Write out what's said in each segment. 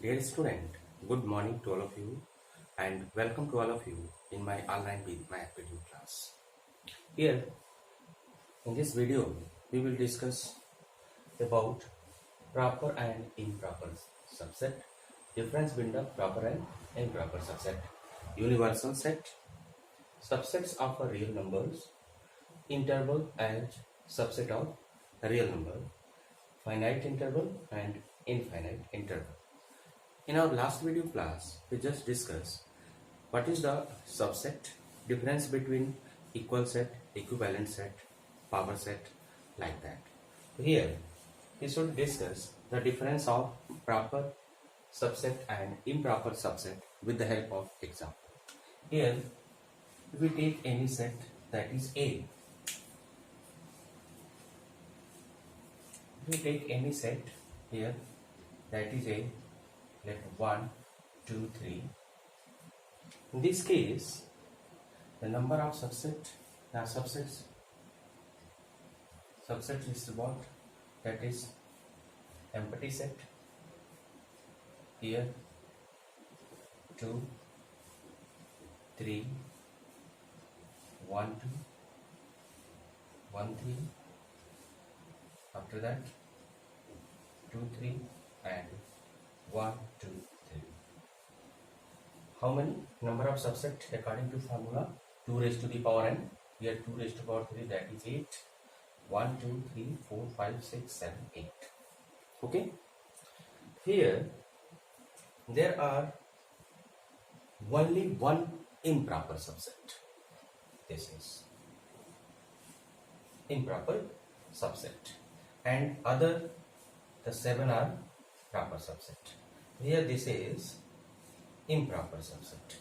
Dear student, good morning to all of you and welcome to all of you in my online math video class. Here in this video we will discuss about proper and improper subset, difference between the proper and improper subset, universal set, subsets of a real numbers, interval as subset of a real number, finite interval and infinite interval. In our last video class, we just discussed what is the subset, difference between equal set, equivalent set, power set, like that. Here, we should discuss the difference of proper subset and improper subset with the help of example. Here, if we take any set that is A, if we take any set here that is A, let 1, 2, 3. In this case, the number of subsets is what? That is empty set. Here 2, 3, 1, 2, 1, 3. After that 2, 3 and 1, 2, 3. How many number of subset according to formula? 2 raised to the power n. Here 2 raised to the power 3, that is 8. 1, 2, 3, 4, 5, 6, 7, 8. Okay. Here there are only one improper subset. This is improper subset, and other the 7 are proper subset. Here this is improper subset.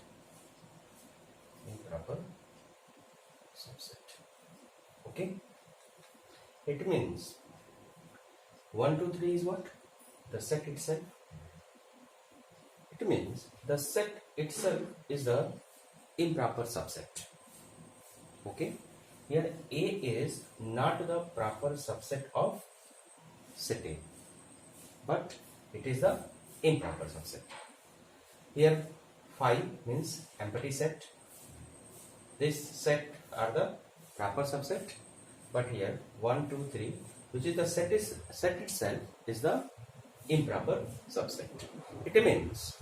Improper subset. Okay. It means 1, 2, 3 is what? The set itself. It means the set itself is the improper subset. Okay. Here A is not the proper subset of set A, but it is the improper subset. Here 5 means empty set. This set are the proper subset, but here 1, 2, 3, which is the set itself is the improper subset. It means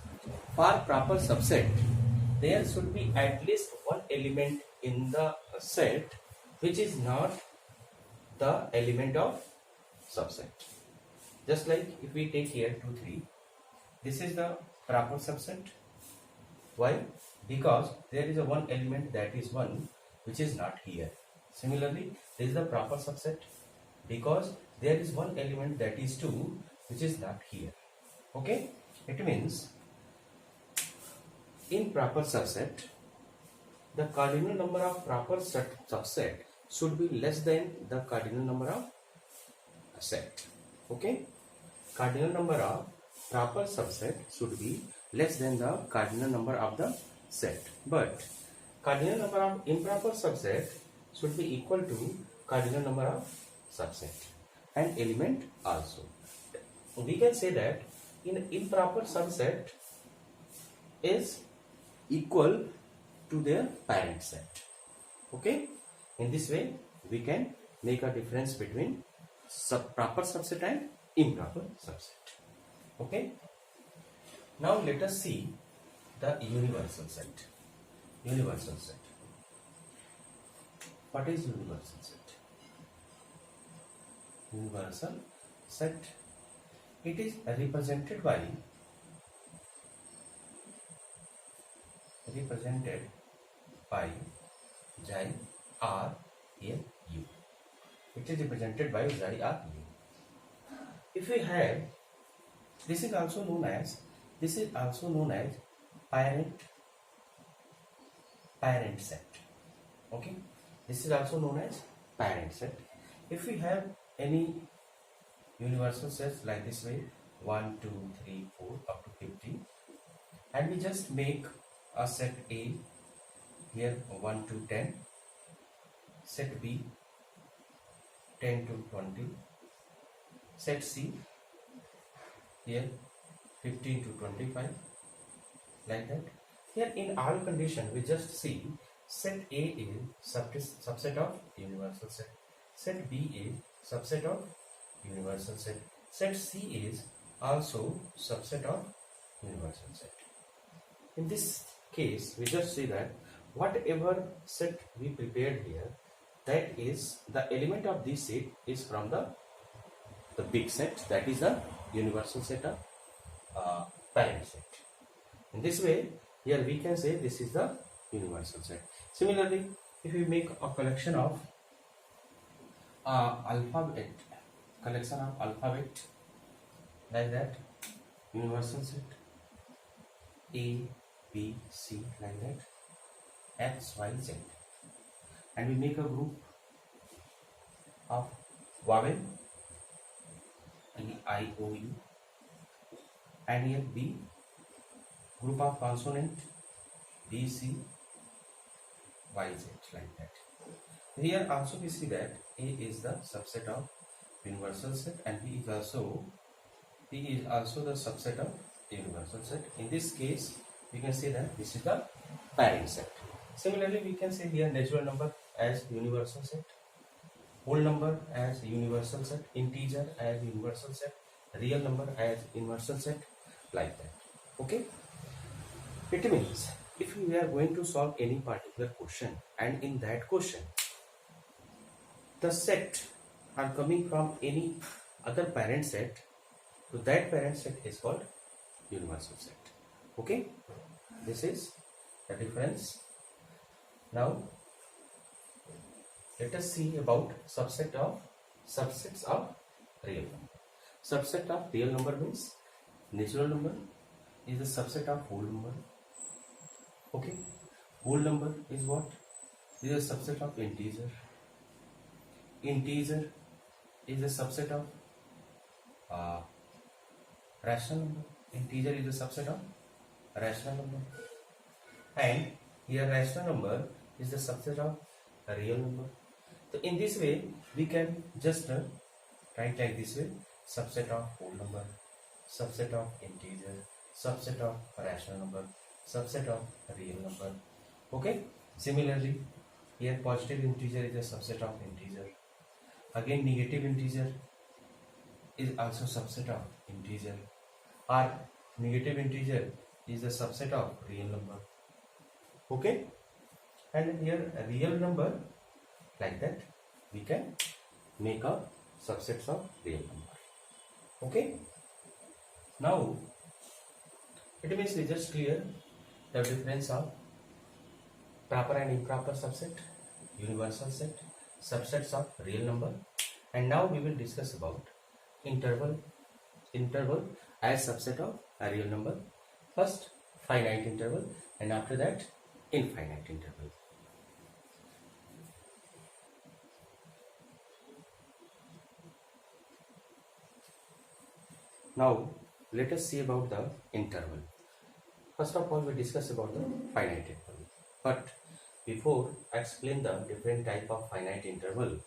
for proper subset there should be at least one element in the set which is not the element of subset. Just like if we take here 2, 3, this is the proper subset. Why? Because there is a one element that is 1 which is not here. Similarly, this is the proper subset because there is one element that is 2 which is not here. Okay? It means in proper subset, the cardinal number of proper subset should be less than the cardinal number of set. Okay? Cardinal number of proper subset should be less than the cardinal number of the set. But cardinal number of improper subset should be equal to cardinal number of subset and element also. We can say that in improper subset is equal to their parent set. Okay? In this way, we can make a difference between proper subset and improper subset. Okay? Now let us see the universal set. Universal set. What is universal set? Universal set. It is represented by xi r here u. It is represented by xi r u. If we have, this is also known as parent set. Okay, this is also known as parent set. If we have any universal sets like this way, 1, 2, 3, 4 up to 50, and we just make a set A here 1 to 10, set B 10 to 20, set C here 15 to 25, like that. Here in all condition we just see set A is subset of universal set, set B is subset of universal set, set C is also subset of universal set. In this case we just see that whatever set we prepared here, that is the element of this set is from the big set, that is the universal set of parent set. In this way, here we can say this is the universal set. Similarly, if we make a collection of alphabet like that, universal set A, B, C, like that, X, Y, Z, and we make a group of vowel I, O, U, and here B, group of consonant B, C, Y, Z, like that. Here also we see that A is the subset of universal set and B is also the subset of universal set. In this case we can say that this is the parent set. Similarly, we can say here natural number as universal set, whole number as universal set, integer as universal set, real number as universal set, like that. Okay, it means if we are going to solve any particular question and in that question the set are coming from any other parent set, so that parent set is called universal set. Okay, this is the difference. Now let us see about subsets of real number. Subset of real number means natural number is the subset of whole number. Okay, whole number is what? Is a subset of integer. Integer is a subset of rational number. Integer is a subset of rational number, and here rational number is the subset of a real number. So in this way we can just write like this way: subset of whole number, subset of integer, subset of rational number, subset of real number. Okay, similarly here positive integer is a subset of integer. Again negative integer is also subset of integer, or negative integer is the subset of real number. Okay, and here a real number, like that we can make a subsets of real number. Okay, now it means we just clear the difference of proper and improper subset, universal set, subsets of real number, and now we will discuss about interval as subset of a real number. First finite interval and after that infinite interval. Now let us see about the interval. First of all we discuss about the finite interval, but before I explain the different type of finite interval,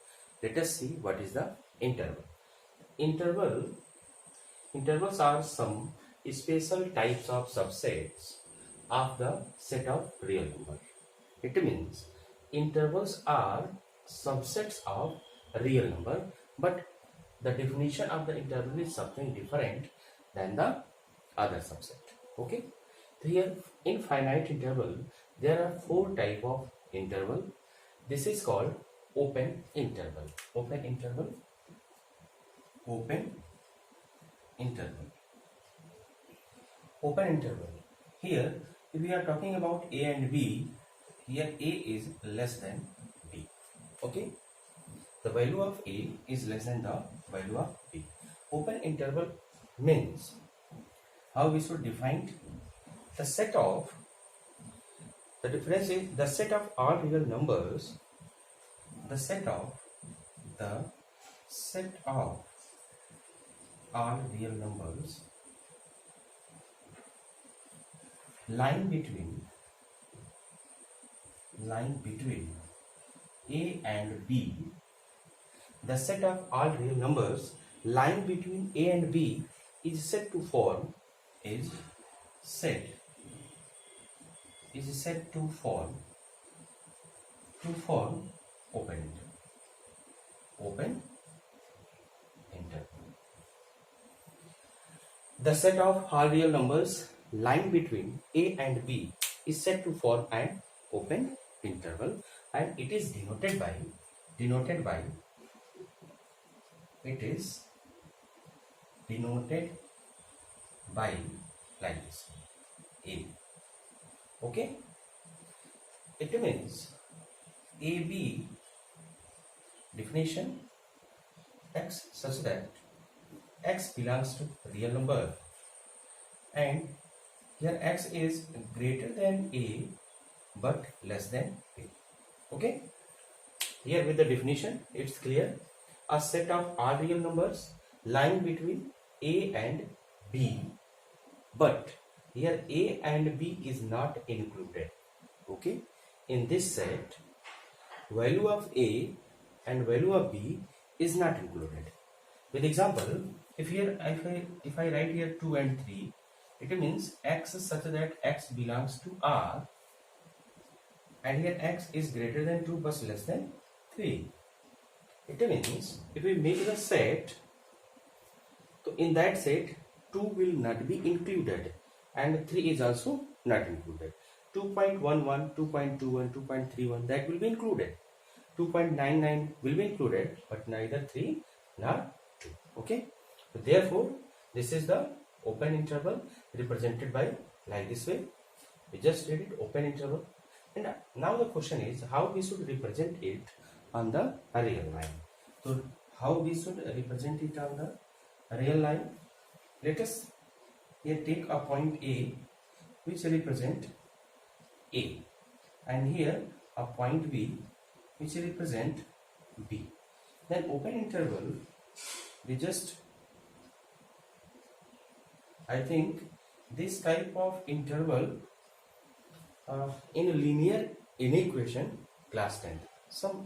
let us see what is the interval. Intervals are some special types of subsets of the set of real number. It means intervals are subsets of real number, but the definition of the interval is something different than the other subset. Okay, so here in finite interval there are four type of interval. This is called open interval. Open interval. Here if we are talking about A and B, here A is less than B. Okay, the value of A is less than the value of B. Open interval means how we should define the set of, the difference is the set of all real numbers, all real numbers lying between A and B. The set of all real numbers lying between A and B is said to form is set to form open interval. The set of all real numbers lying between a and b is said to form an open interval, and it is denoted by like this, a. Okay, it means AB definition x such that x belongs to real number, and here x is greater than a but less than b. Okay, here with the definition it's clear. A set of all real numbers lying between a and b, but here a and b is not included. Okay, in this set value of a and value of b is not included. With example, if I write here 2 and 3, it means x is such that x belongs to R, and here x is greater than 2 but less than 3. It means if we make the set, so in that set 2 will not be included and 3 is also not included. 2.11, 2.21, 2.31 that will be included. 2.99 will be included, but neither 3 nor 2. Okay, so therefore this is the open interval represented by like this way. We just read it, open interval. And now the question is how we should represent it on the real line. So how we should represent it on the real line? Let us here take a point A which represent A, and here a point B which represent B. Then open interval, we just, I think this type of interval in linear inequation class 10, some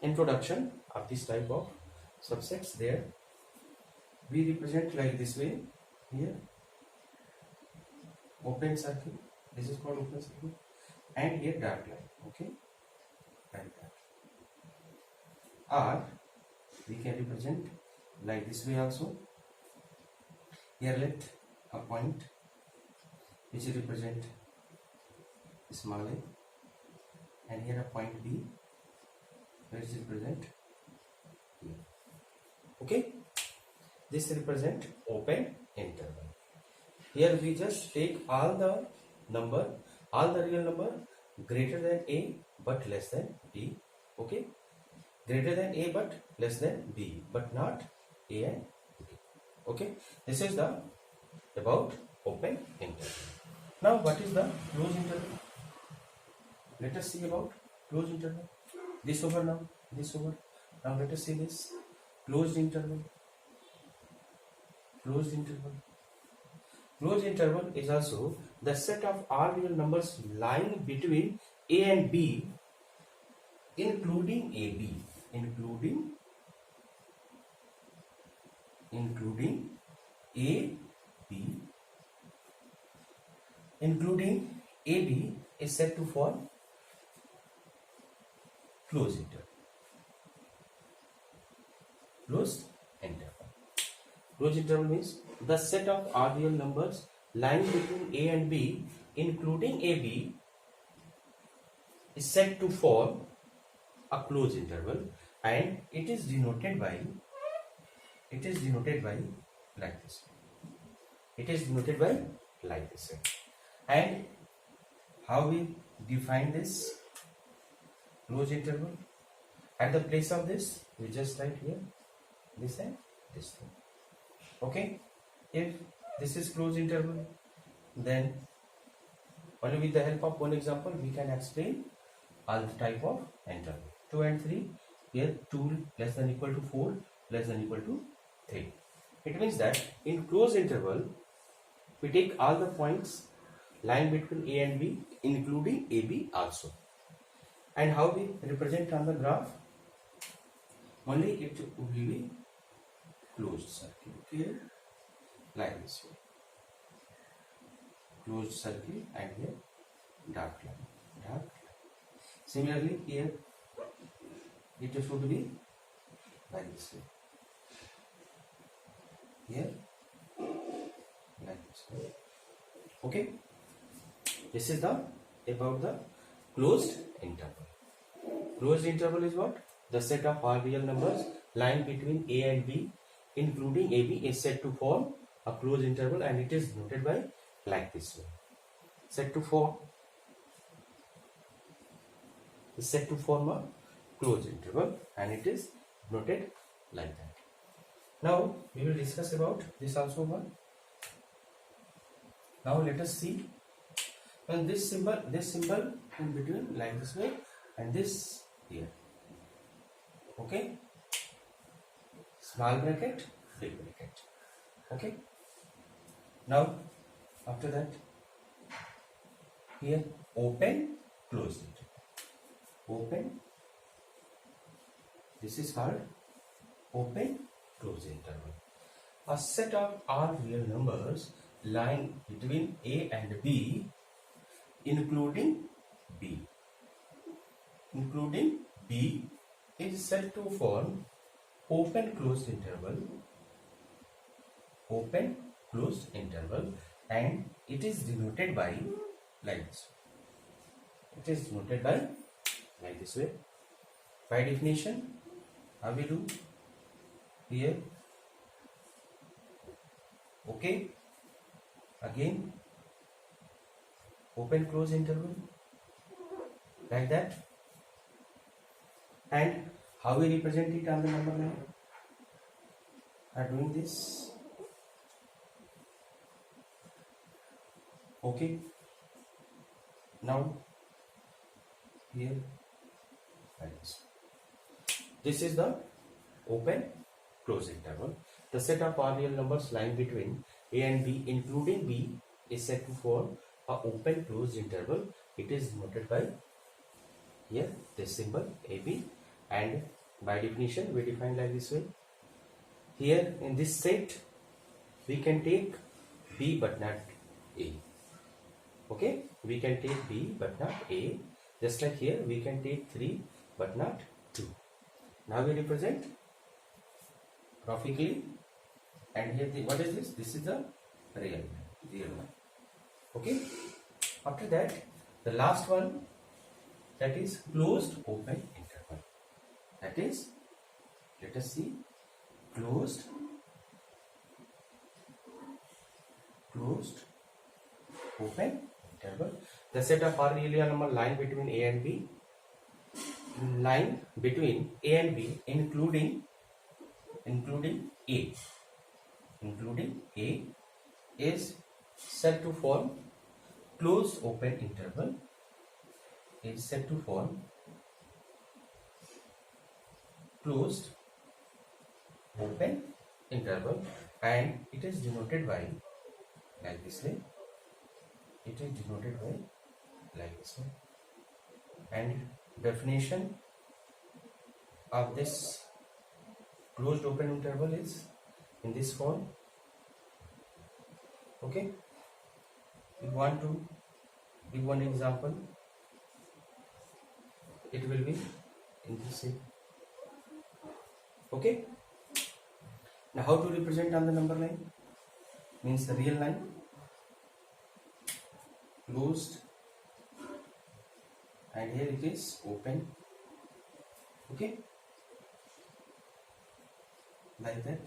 introduction of this type of subsets there. We represent like this way. Here open circle, this is called open circle, and here dark line. Okay, like that. Or we can represent like this way also. Here let a point which represent small a, and here a point B which represent E. Okay, this represent open interval. Here we just take all the real number greater than a but less than b. Okay, greater than a but less than b, but not a and b. Okay, this is the about open interval. Now what is the closed interval? Let us see about closed interval. This over now, this over. Now let us see this closed interval. Closed interval. Closed interval is also the set of all real numbers lying between a and b, including ab, including ab is said to form closed interval. Closed interval. Closed interval means the set of all real numbers lying between a and b, including ab, is said to form a closed interval, and it is denoted by like this. It is denoted by like this. And how we define this closed interval? At the place of this, we just write here this and this thing. Okay, if this is closed interval, then only with the help of one example we can explain all the type of interval. 2 and 3, here 2 less than equal to 4 less than equal to 3. It means that in closed interval we take all the points lying between a and b, including ab also. And how we represent on the graph? Only it will be closed circle here like this way. closed circle, and here dark line, dark line. Similarly here it should be like this way. Here like this way. Okay, this is the about the closed interval. Closed interval is what? The set of all real numbers lying between a and b, including ab, is said to form a closed interval, and it is noted by like this way. Said to form is said to form a closed interval, and it is noted like that. Now we will discuss about this also one. Now let us see. And this symbol in between like this way, and this here. Okay, small bracket, big bracket. Okay, now after that here open, close interval. Open, this is called open, close interval. A set of all real numbers lying between a and b, including b is said to form open closed interval, open closed interval, and it is denoted by like this. It is denoted by like this way. By definition, how we do here? Okay, again open close interval like that. And how we represent it on the number line? Are doing this. Okay, now here like this. This is the open close interval. The set of all real numbers lying between a and b, including b, is said to form a open closed interval. It is noted by here this symbol AB, and by definition we define like this way. Here in this set we can take b but not a. Okay, we can take b but not a. Just like here we can take 3 but not 2. Now we represent graphically, and here what is this? This is the real one. Okay, after that the last one, that is closed open interval. That is, let us see, closed open interval. The set of all real number lying between a and b, including a is said to form closed open interval. Is said to form closed open interval, and it is denoted by like this way. It is denoted by like this way. And definition of this closed open interval is in this form. Okay, we want to give one example. It will be in this way. Okay, now how to represent on the number line? Means the real line, closed, and here it is open. Okay, like that,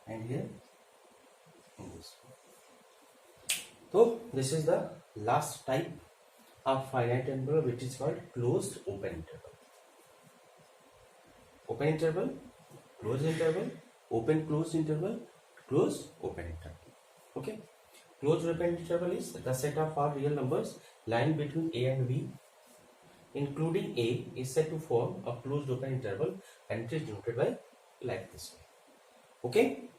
and here in this. So this is the last type of finite interval, which is called closed open interval. Open interval, closed interval, open closed interval, closed open interval. Okay, closed open interval is the set of all real numbers lying between a and b, including a, is said to form a closed open interval, and it is denoted by like this way. Okay,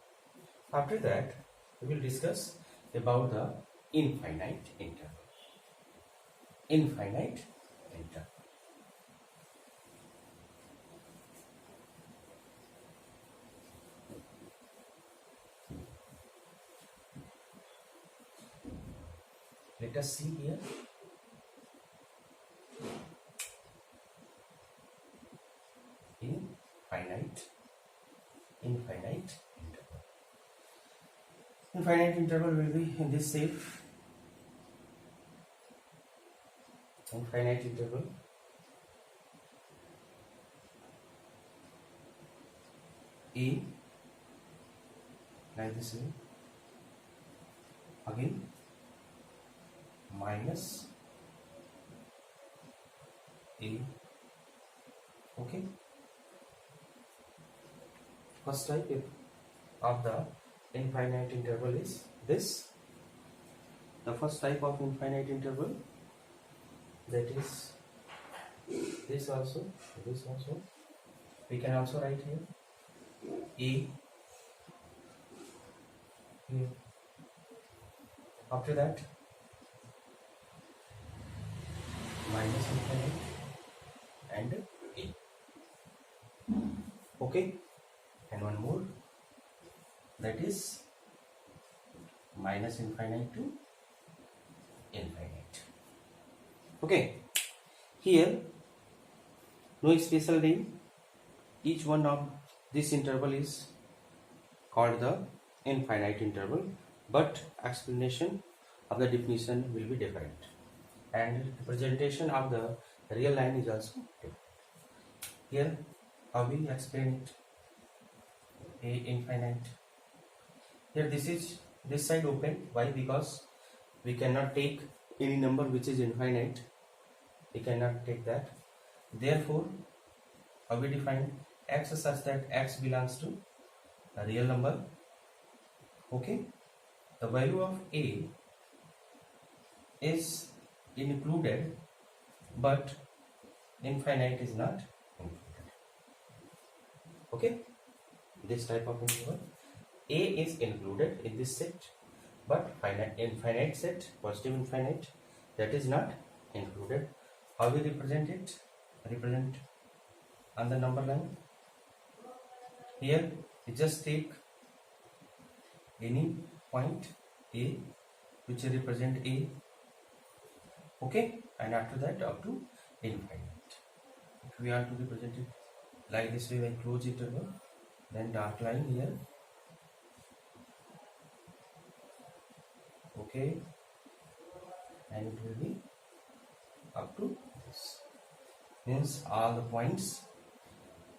after that we will discuss about the infinite interval. Infinite interval. let us see here. Infinite interval. Infinite interval will be in this shape. Infinite interval A, like this way, again minus A. Okay, first type of the infinite interval is this. The first type of infinite interval, that is this also, we can also write here A here. After that minus infinite and A. Okay, and one more, that is minus infinite to infinite. Okay, here no special name. Each one of this interval is called the infinite interval, but explanation of the definition will be different, and representation of the real line is also different. Here, how we explain it? A infinite. Here, this side open. Why? Because we cannot take any number which is infinite. We cannot take that. Therefore, how we define x such that x belongs to a real number. Okay, the value of A is included, but infinite is not included. Okay, this type of interval, A is included in this set, but infinite set, positive infinite, that is not included. How we represent it? Represent on the number line. Here we just take any point A which represent A. Okay, and after that up to infinite. If we are to represent it like this way, by close interval, then dark line here. Okay, and it will be up to this. Means all the points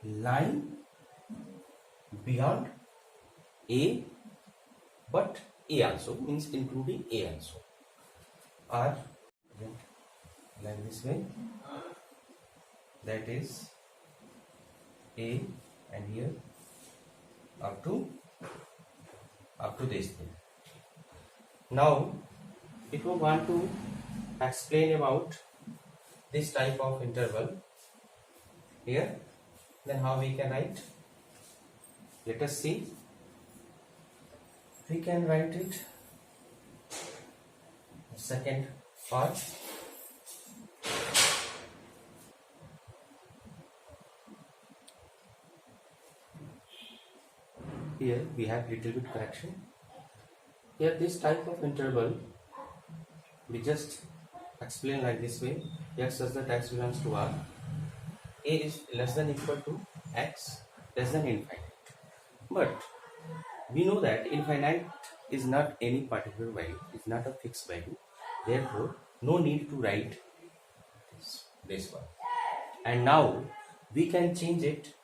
line beyond A, but A also, means including A also, are like this way. That is A, and here up to this thing. Now, if we want to explain about this type of interval here, then how we can write? Let us see. We can write it, the second part. Here we have little bit correction. Here this type of interval we just explain like this way. X such that x belongs to R. A is less than equal to x less than infinite. But we know that infinite is not any particular value, it's not a fixed value. Therefore, no need to write this one. And now we can change it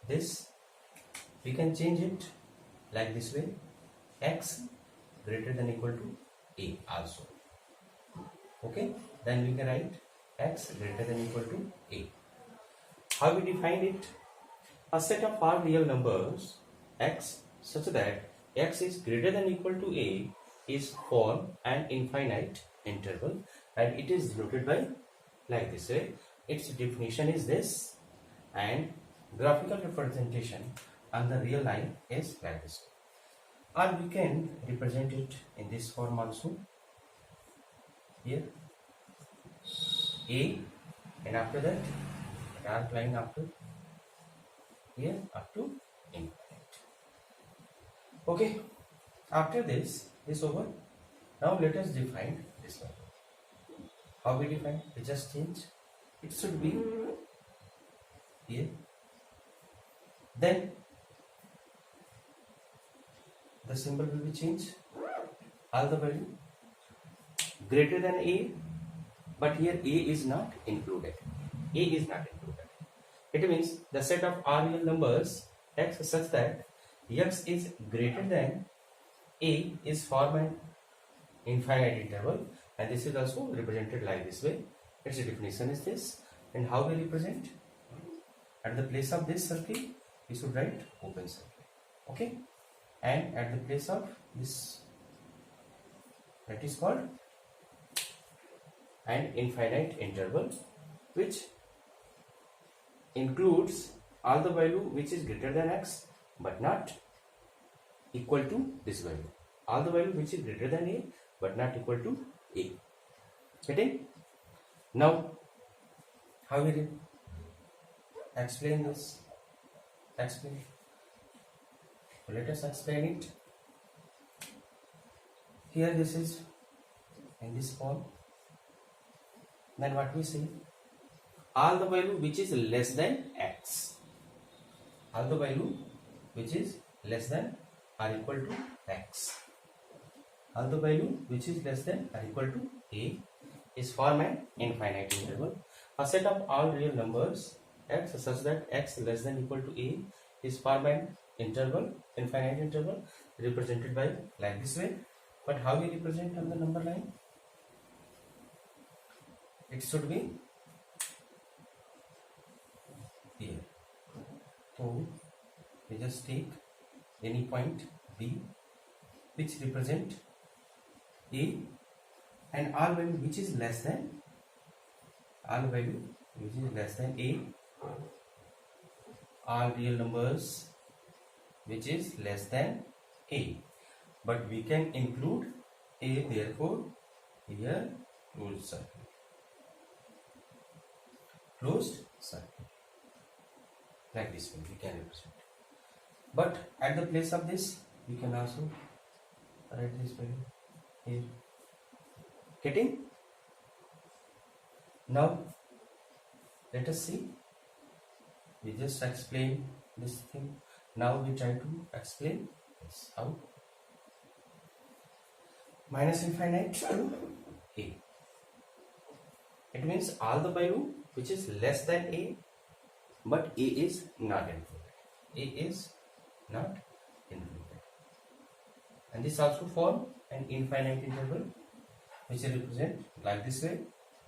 like this way, x greater than equal to A also. Okay, then we can write x greater than equal to A. How we define it? A set of all real numbers x such that x is greater than equal to A is for an infinite interval, and it is denoted by like this way. Its definition is this, and graphical representation on the real line is like this. And we can represent it in this form also. Here A, and after that dark line after here up to infinite. Okay, after this over. Now let us define this one. How we define? We just change. It should be here. Then the symbol will be changed. All the value greater than a, but here a is not included. A is not included. It means the set of all real numbers x such that x is greater than a is formed an infinite interval, and this is also represented like this way. Its definition is this. And how we represent? At the place of this circle, we should write open circle. Okay? And at the place of this, that is called an infinite interval, which includes all the value which is greater than x but not equal to this value. All the value which is greater than a but not equal to a. Getting? Now, how will you explain this? Explain. Let us explain it. Here this is in this form. Then what we say? All the value which is less than x. All the value which is less than or equal to x. All the value which is less than or equal to a is formed an infinite interval. A set of all real numbers x such that x less than equal to a is formed an interval, infinite interval, represented by like this way. But how we represent on the number line? It should be here. So we just take any point B which represent a, and all value which is less than a, all real numbers which is less than a, but we can include a, therefore here closed circle. Closed circle. Like this way we can represent. But at the place of this, we can also write this value here. Getting? Now, let us see. We just explain this thing. Now we try to explain this. How? Minus infinite to a. It means all the value which is less than a, but a is not included. A is not included. And this also form an infinite interval which is represent like this way.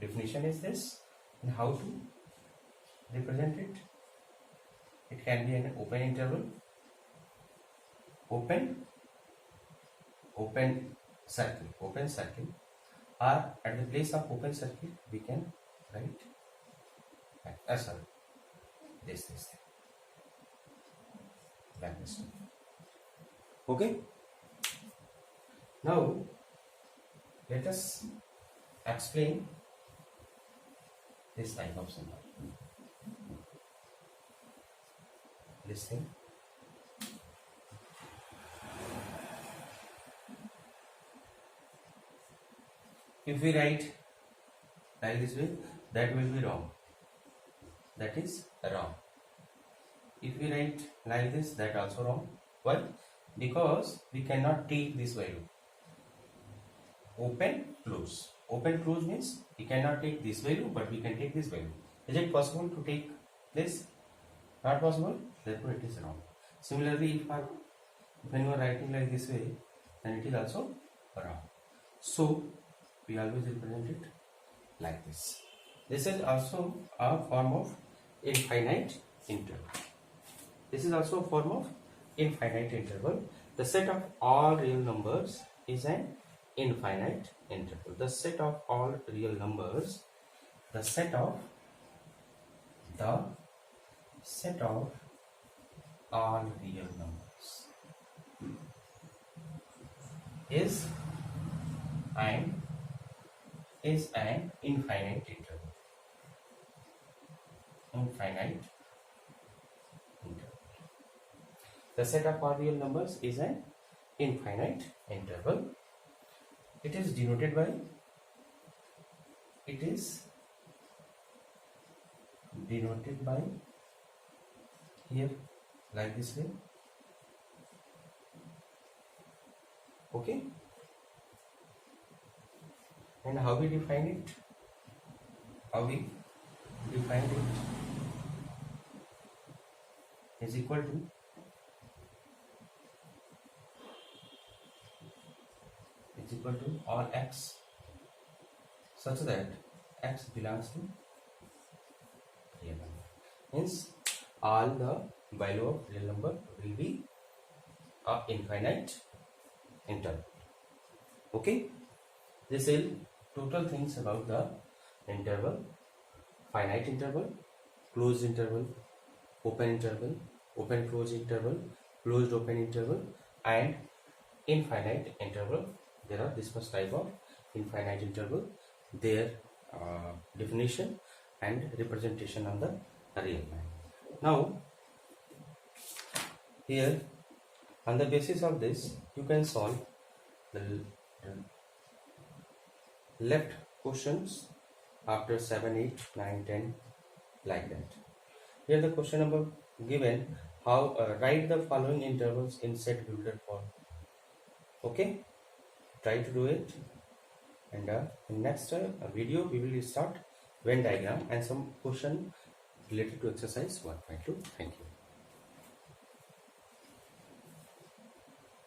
Definition is this. And how to represent it? It can be an open interval, open circle, or at the place of open circle we can write sorry, this thing like this. Okay. Now let us explain this type of symbol. This thing. If we write like this way, that will be wrong. That is wrong. If we write like this, that also wrong. Why? Because we cannot take this value. Open, close. Open, close means we cannot take this value, but we can take this value. Is it possible to take this? Not possible. Therefore, it is wrong. Similarly, when you are writing like this way, then it is also wrong. So we always represent it like this. This is also a form of infinite interval. This is also a form of infinite interval. The set of all real numbers is an infinite interval. The set of all real numbers, the set of all real numbers is an infinite interval. Infinite interval. The set of all real numbers is an infinite interval. It is denoted by it is denoted by here like this way. Okay, and how we define it? How we define it is equal to all x such that x belongs to real number. Hence, all the value of real number will be a infinite interval. Okay, this is total things about the interval: finite interval, closed interval, open closed interval, closed open interval, and infinite interval. There are this much type of infinite interval, their definition and representation on the real line. Now here, on the basis of this, you can solve the left questions after 7, 8, 9, 10 like that. Here the question number given, how write the following intervals in set Gilbert form. Okay, try to do it, and in next video we will start Venn diagram and some question related to exercise 1.2. Thank you.